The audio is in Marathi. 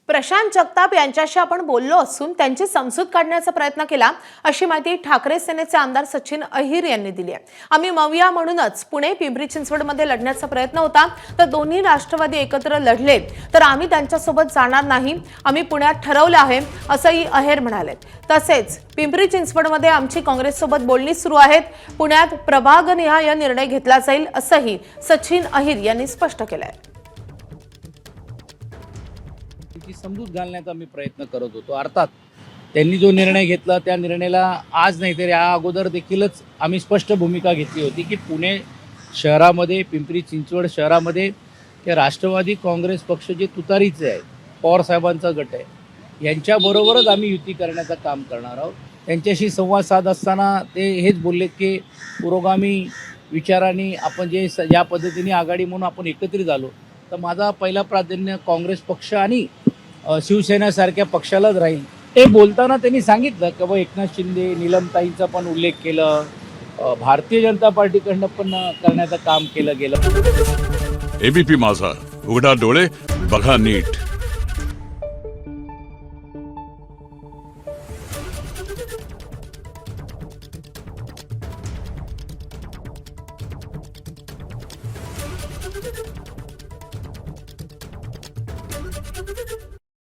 प्रशांत जगताप यांच्याशी आपण बोललो असून त्यांची समजूत काढण्याचा प्रयत्न केला, अशी माहिती ठाकरे सेनेचे आमदार सचिन अहिर यांनी दिली आहे। आम्ही मविया म्हणूनच पुणे पिंपरी चिंचवडमध्ये लढण्याचा प्रयत्न होता, तर दोन्ही राष्ट्रवादी एकत्र लढले तर आम्ही त्यांच्यासोबत जाणार नाही, आम्ही पुण्यात ठरवलं आहे, असंही अहिर म्हणाले। तसेच पिंपरी चिंचवडमध्ये आमची काँग्रेससोबत बोलणी सुरू आहेत, पुण्यात प्रभागनिहाय निर्णय घेतला जाईल, असंही सचिन अहिर यांनी स्पष्ट केलं आहे। समजूत घालण्याचा मी प्रयत्न करत होतो। अर्थात त्यांनी जो निर्णय घेतला त्या निर्णयाला आज नाही तर या अगोदर देखीलच आम्ही स्पष्ट भूमिका घेतली होती की पुणे शहरामध्ये पिंपरी चिंचवड शहरामध्ये ते राष्ट्रवादी काँग्रेस पक्ष जे तुतारीचे आहे, पवार साहेबांचा गट आहे, यांच्याबरोबरच आम्ही युती करण्याचं काम करणार आहोत। त्यांच्याशी संवाद साध असताना ते हेच बोलले की पुरोगामी विचारांनी आपण जे या पद्धतीने आघाडी म्हणून आपण एकत्रित झालो, तर माझा पहिला प्राधान्य काँग्रेस पक्ष आणि शिवसेनेसारख्या पक्षालाच राहील। ते बोलताना त्यांनी सांगितलं की बाबा एकनाथ शिंदे नीलमताईंचा पण उल्लेख केलं, भारतीय जनता पार्टीकडनं पण करण्याचं काम केलं गेलं। एबीपी माझा, उघडा डोळे बघा नीट। Thank you.